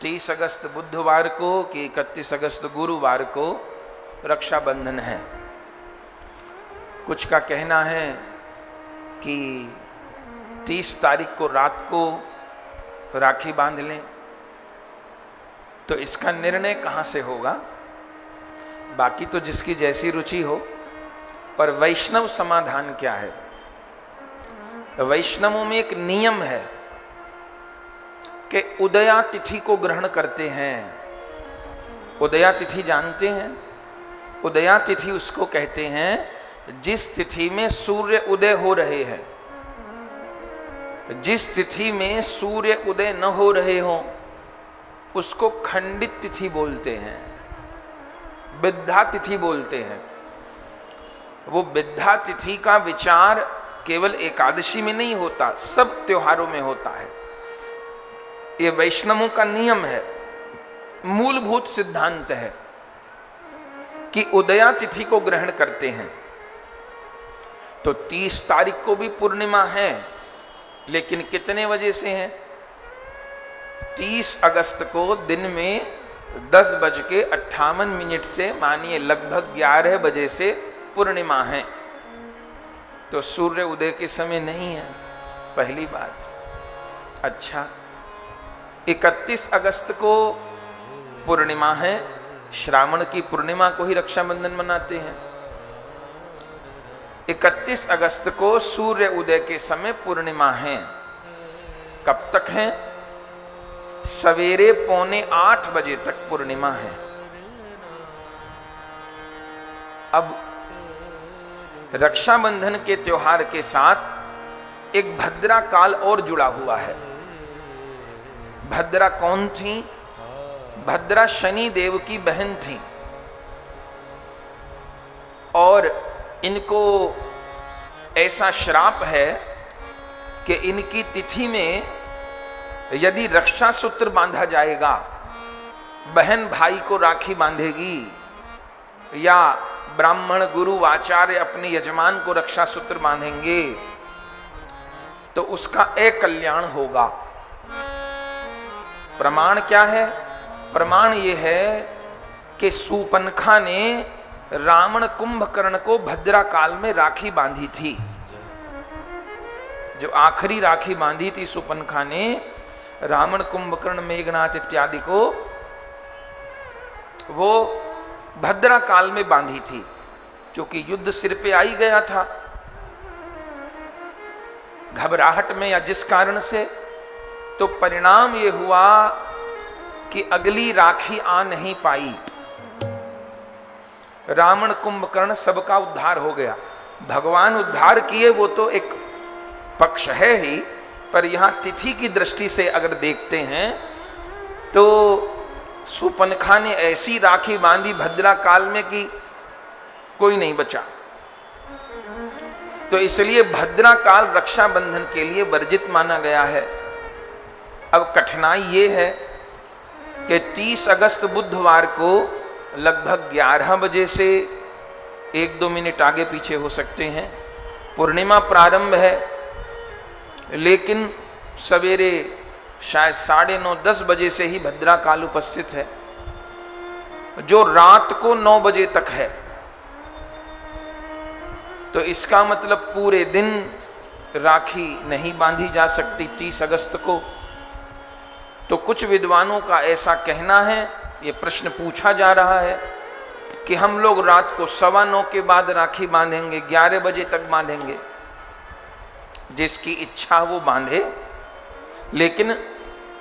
30 अगस्त बुधवार को कि 31 अगस्त गुरुवार को रक्षाबंधन है। कुछ का कहना है कि 30 तारीख को रात को राखी बांध लें। तो इसका निर्णय कहां से होगा? बाकी तो जिसकी जैसी रुचि हो, पर वैष्णव समाधान क्या है? वैष्णवों में एक नियम है कि उदया तिथि को ग्रहण करते हैं। उदया तिथि जानते हैं? उदया तिथि उसको कहते हैं जिस तिथि में सूर्य उदय हो रहे हैं। जिस तिथि में सूर्य उदय न हो रहे हो उसको खंडित तिथि बोलते हैं, विद्या तिथि बोलते हैं। वो विद्या तिथि का विचार केवल एकादशी में नहीं होता, सब त्योहारों में होता है। ये वैष्णवों का नियम है, मूलभूत सिद्धांत है कि उदया तिथि को ग्रहण करते हैं। तो 30 तारीख को भी पूर्णिमा है, लेकिन कितने बजे से है? 30 अगस्त को दिन में 10:58 से मानिए लगभग 11 बजे से पूर्णिमा है। तो सूर्य उदय के समय नहीं है, पहली बात। अच्छा, 31 अगस्त को पूर्णिमा है, श्रावण की पूर्णिमा को ही रक्षाबंधन मनाते हैं। 31 अगस्त को सूर्य उदय के समय पूर्णिमा है। कब तक है? सवेरे 7:45 बजे तक पूर्णिमा है। अब रक्षाबंधन के त्योहार के साथ एक भद्रा काल और जुड़ा हुआ है। भद्रा कौन थी? भद्रा शनि देव की बहन थी और इनको ऐसा श्राप है कि इनकी तिथि में यदि रक्षा सूत्र बांधा जाएगा, बहन भाई को राखी बांधेगी या ब्राह्मण गुरु आचार्य अपने यजमान को रक्षा सूत्र बांधेंगे, तो उसका अकल्याण होगा। प्रमाण क्या है? प्रमाण यह है कि सूपनखा ने रावण कुंभकर्ण को भद्रा काल में राखी बांधी थी। जो आखिरी राखी बांधी थी सूपनखा ने रावण कुंभकर्ण मेघनाथ इत्यादि को, वो भद्रा काल में बांधी थी, क्योंकि युद्ध सिर पे आई गया था घबराहट में या जिस कारण से। तो परिणाम ये हुआ कि अगली राखी आ नहीं पाई। रावण कुंभकर्ण सबका उद्धार हो गया। भगवान उद्धार किए वो तो एक पक्ष है ही, पर यहां तिथि की दृष्टि से अगर देखते हैं तो सूपनखा ने ऐसी राखी बांधी भद्रा काल में कि कोई नहीं बचा। तो इसलिए भद्रा काल रक्षाबंधन के लिए वर्जित माना गया है। अब कठिनाई ये है कि 30 अगस्त बुधवार को लगभग 11 बजे से 1-2 मिनट आगे पीछे हो सकते हैं पूर्णिमा प्रारंभ है, लेकिन सवेरे शायद 9:30-10 बजे से ही भद्रा काल उपस्थित है, जो रात को 9 बजे तक है। तो इसका मतलब पूरे दिन राखी नहीं बांधी जा सकती 30 अगस्त को। तो कुछ विद्वानों का ऐसा कहना है, ये प्रश्न पूछा जा रहा है कि हम लोग रात को 9:15 के बाद राखी बांधेंगे, 11 बजे तक बांधेंगे। जिसकी इच्छा वो बांधे, लेकिन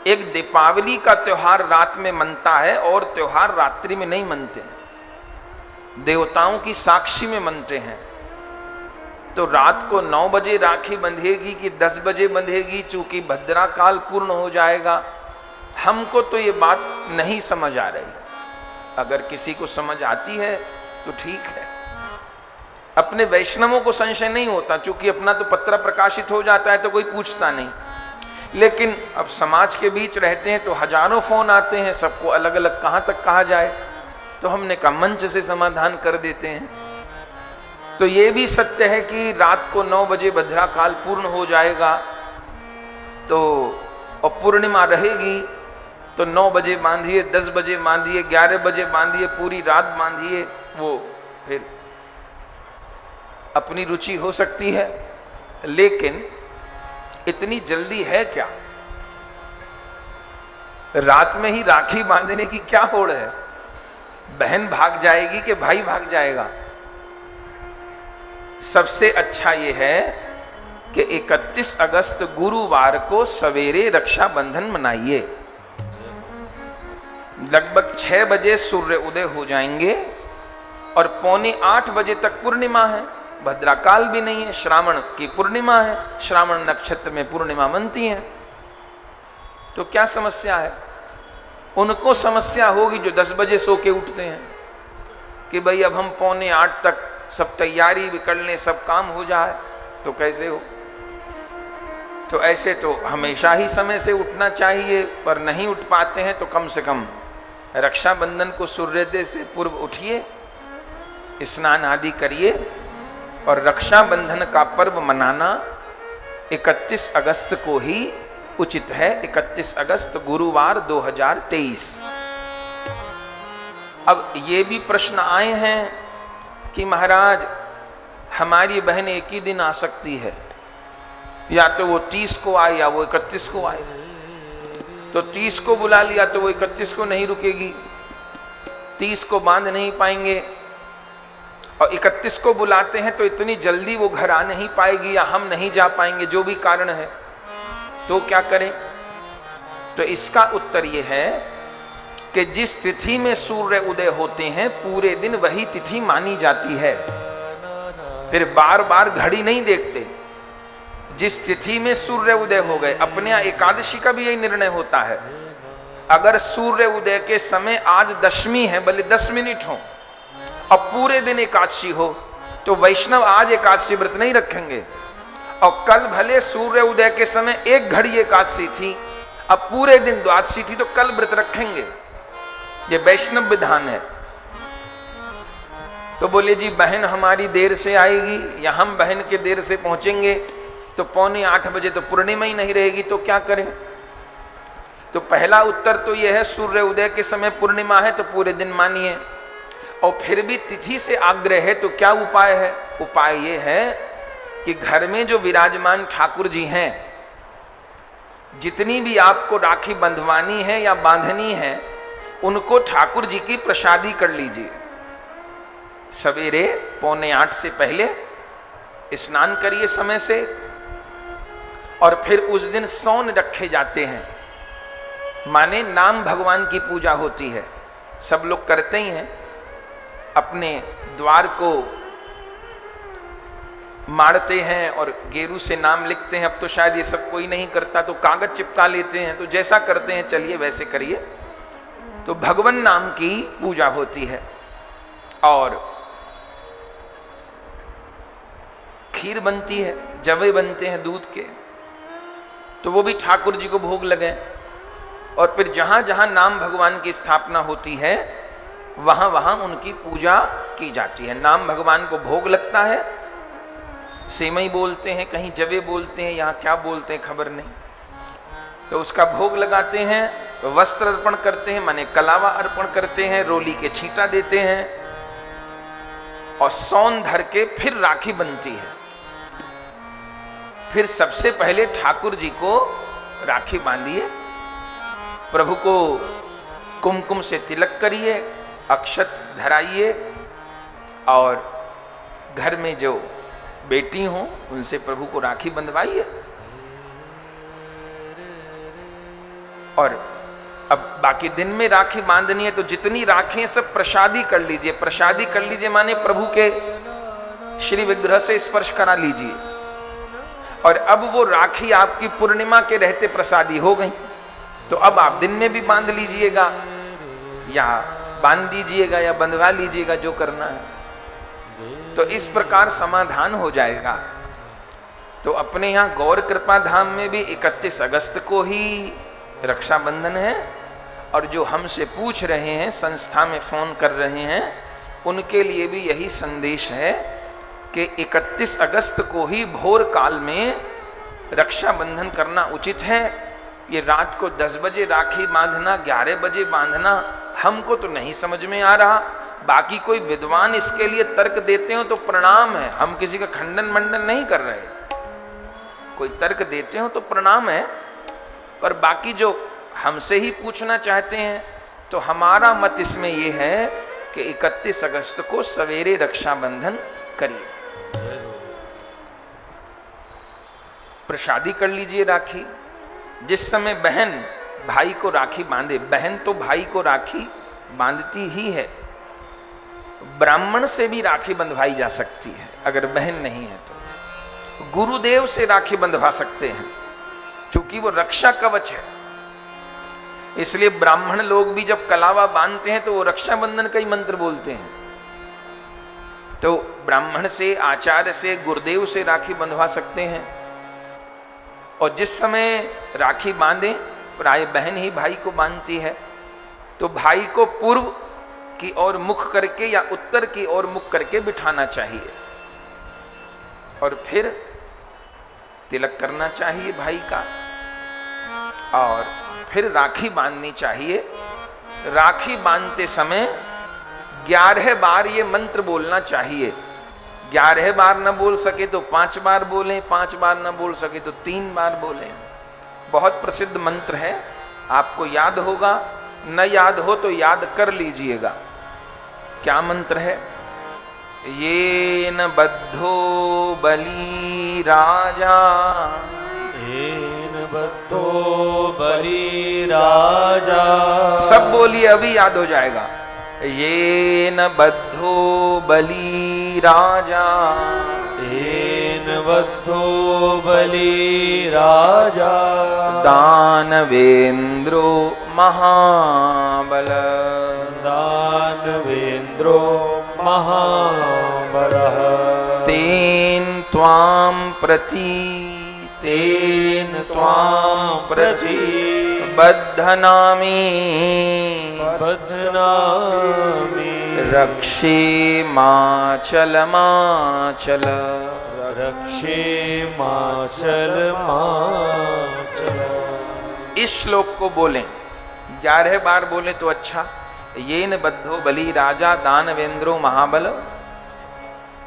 एक दीपावली का त्योहार रात में मनता है और त्योहार रात्रि में नहीं मनते हैं, देवताओं की साक्षी में मनते हैं। तो रात को 9 बजे राखी बंधेगी कि 10 बजे बंधेगी, चूंकि भद्रा काल पूर्ण हो जाएगा। हमको तो ये बात नहीं समझ आ रही। अगर किसी को समझ आती है तो ठीक है। अपने वैष्णवों को संशय नहीं होता, चूंकि अपना तो पत्र प्रकाशित हो जाता है तो कोई पूछता नहीं। लेकिन अब समाज के बीच रहते हैं तो हजारों फोन आते हैं, सबको अलग अलग कहां तक कहा जाए। तो हमने कहा मंच से समाधान कर देते हैं। तो ये भी सत्य है कि रात को 9 बजे भद्रा काल पूर्ण हो जाएगा, तो और पूर्णिमा रहेगी तो 9 बजे बांधिए, 10 बजे बांधिए, 11 बजे बांधिए, पूरी रात बांधिए, वो फिर अपनी रुचि हो सकती है। लेकिन इतनी जल्दी है क्या? रात में ही राखी बांधने की क्या होड़ है? बहन भाग जाएगी कि भाई भाग जाएगा? सबसे अच्छा यह है कि 31 अगस्त गुरुवार को सवेरे रक्षाबंधन मनाइए। लगभग 6 बजे सूर्य उदय हो जाएंगे और 7:45 बजे तक पूर्णिमा है। भद्राकाल भी नहीं है, श्रावण की पूर्णिमा है, श्रावण नक्षत्र में पूर्णिमा बनती है। तो क्या समस्या है? उनको समस्या होगी जो 10 बजे सो के उठते हैं कि भाई अब हम 7:45 तक सब तैयारी भी कर लें, सब काम हो जाए। तो कैसे हो? तो ऐसे तो हमेशा ही समय से उठना चाहिए, पर नहीं उठ पाते हैं तो कम से कम रक्षाबंधन को सूर्योदय से पूर्व उठिए, स्नान आदि करिए और रक्षाबंधन का पर्व मनाना 31 अगस्त को ही उचित है। 31 अगस्त गुरुवार 2023। अब ये भी प्रश्न आए हैं कि महाराज हमारी बहन एक ही दिन आ सकती है, या तो वो 30 को आए या वो 31 को आए। तो 30 को बुला लिया तो वो 31 को नहीं रुकेगी, 30 को बांध नहीं पाएंगे, और 31 को बुलाते हैं तो इतनी जल्दी वो घर आ नहीं पाएगी या हम नहीं जा पाएंगे, जो भी कारण है। तो क्या करें? तो इसका उत्तर यह है कि जिस तिथि में सूर्य उदय होते हैं पूरे दिन वही तिथि मानी जाती है। फिर बार बार घड़ी नहीं देखते। जिस तिथि में सूर्य उदय हो गए, अपने यहाँ एकादशी का भी यही निर्णय होता है। अगर सूर्य उदय के समय आज दशमी है, भले 10 मिनट हो और पूरे दिन एकादशी हो, तो वैष्णव आज एकादशी व्रत नहीं रखेंगे। और कल भले सूर्य उदय के समय 1 घड़ी एकादशी थी, अब पूरे दिन द्वादशी थी, तो कल व्रत रखेंगे। ये वैष्णव विधान है। तो बोले जी बहन हमारी देर से आएगी या हम बहन के देर से पहुंचेंगे तो 7:45 बजे तो पूर्णिमा ही नहीं रहेगी, तो क्या करें? तो पहला उत्तर तो यह है, सूर्य उदय के समय पूर्णिमा है तो पूरे दिन मानिए। और फिर भी तिथि से आग्रह है तो क्या उपाय है? उपाय यह है कि घर में जो विराजमान ठाकुर जी हैं, जितनी भी आपको राखी बंधवानी है या बांधनी है, उनको ठाकुर जी की प्रसादी कर लीजिए। सवेरे 7:45 से पहले स्नान करिए समय से, और फिर उस दिन सौन रखे जाते हैं, माने नाम भगवान की पूजा होती है। सब लोग करते ही हैं, अपने द्वार को मारते हैं और गेरू से नाम लिखते हैं। अब तो शायद ये सब कोई नहीं करता, तो कागज चिपका लेते हैं। तो जैसा करते हैं चलिए वैसे करिए। तो भगवान नाम की पूजा होती है और खीर बनती है, जवे बनते हैं दूध के, तो वो भी ठाकुर जी को भोग लगे। और फिर जहां जहां नाम भगवान की स्थापना होती है वहां वहां उनकी पूजा की जाती है। नाम भगवान को भोग लगता है, सेमई बोलते हैं, कहीं जवे बोलते हैं, यहाँ क्या बोलते हैं खबर नहीं। तो उसका भोग लगाते हैं, तो वस्त्र अर्पण करते हैं, माने कलावा अर्पण करते हैं, रोली के छींटा देते हैं और सौन धर के फिर राखी बनती है। फिर सबसे पहले ठाकुर जी को राखी बांधिए, प्रभु को कुमकुम से तिलक करिए, अक्षत धराइए और घर में जो बेटी हो उनसे प्रभु को राखी बंधवाइए। और अब बाकी दिन में राखी बांधनी है तो जितनी राखी सब प्रसादी कर लीजिए। प्रसादी कर लीजिए माने प्रभु के श्री विग्रह से स्पर्श करा लीजिए। और अब वो राखी आपकी पूर्णिमा के रहते प्रसादी हो गई, तो अब आप दिन में भी बांध लीजिएगा या बांध दीजिएगा या बंधवा लीजिएगा, जो करना है। तो इस प्रकार समाधान हो जाएगा। तो अपने यहाँ गौर कृपा धाम में भी 31 अगस्त को ही रक्षाबंधन है। और जो हमसे पूछ रहे हैं, संस्था में फोन कर रहे हैं, उनके लिए भी यही संदेश है कि 31 अगस्त को ही भोर काल में रक्षाबंधन करना उचित है। ये रात को 10 बजे राखी बांधना, 11 बजे बांधना हमको तो नहीं समझ में आ रहा। बाकी कोई विद्वान इसके लिए तर्क देते हो तो प्रणाम है, हम किसी का खंडन मंडन नहीं कर रहे। कोई तर्क देते हो तो प्रणाम है, पर बाकी जो हमसे ही पूछना चाहते हैं तो हमारा मत इसमें यह है कि 31 अगस्त को सवेरे रक्षाबंधन करिए, प्रसादी कर लीजिए राखी। जिस समय बहन भाई को राखी बांधे, बहन तो भाई को राखी बांधती ही है, ब्राह्मण से भी राखी बंधवाई जा सकती है अगर बहन नहीं है तो। गुरुदेव से राखी बंधवा सकते हैं, क्योंकि वो रक्षा कवच है। इसलिए ब्राह्मण लोग भी जब कलावा बांधते हैं तो वो रक्षाबंधन का ही मंत्र बोलते हैं। तो ब्राह्मण से, आचार्य से, गुरुदेव से राखी बंधवा सकते हैं। और जिस समय राखी बांधे, प्राय बहन ही भाई को बांधती है, तो भाई को पूर्व की ओर मुख करके या उत्तर की ओर मुख करके बिठाना चाहिए और फिर तिलक करना चाहिए भाई का, और फिर राखी बांधनी चाहिए। राखी बांधते समय 11 बार ये मंत्र बोलना चाहिए। 11 बार न बोल सके तो 5 बार बोलें, 5 बार न बोल सके तो 3 बार बोलें। बहुत प्रसिद्ध मंत्र है, आपको याद होगा, न याद हो तो याद कर लीजिएगा। क्या मंत्र है? ये न बद्धो बलि राजा, येन बद्धो बलि राजा। सब बोलिए, अभी याद हो जाएगा। ये न बद्धो बलि राजा, येन बद्धो बलि राजा। दानवेन्द्रो महाबल, दानवेन्द्रो महाबलः। तेन त्वां प्रति, तेन त्वां प्रति बद्धनामि, बध्नामि। रक्षे माचल माचल, रक्षे माचल माचल। इस श्लोक को बोलें, 11 बार बोलें तो अच्छा। येन बद्धो बलि राजा दानवेन्द्रो महाबल,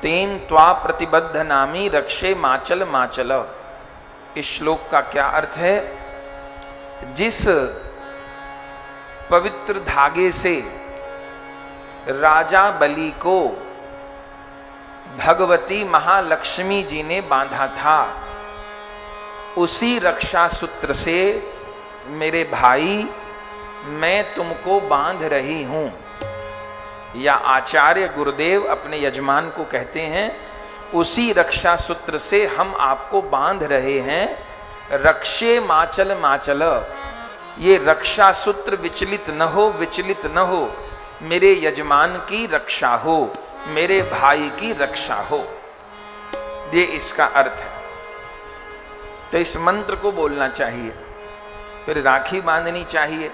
तेन त्वा प्रतिबद्ध नामी रक्षे माचल माचल। इस श्लोक का क्या अर्थ है? जिस पवित्र धागे से राजा बलि को भगवती महालक्ष्मी जी ने बांधा था, उसी रक्षा सूत्र से मेरे भाई मैं तुमको बांध रही हूं। या आचार्य गुरुदेव अपने यजमान को कहते हैं, उसी रक्षा सूत्र से हम आपको बांध रहे हैं। रक्षे माचल माचल, ये रक्षा सूत्र विचलित न हो, विचलित न हो। मेरे यजमान की रक्षा हो, मेरे भाई की रक्षा हो, ये इसका अर्थ है। तो इस मंत्र को बोलना चाहिए, फिर राखी बांधनी चाहिए।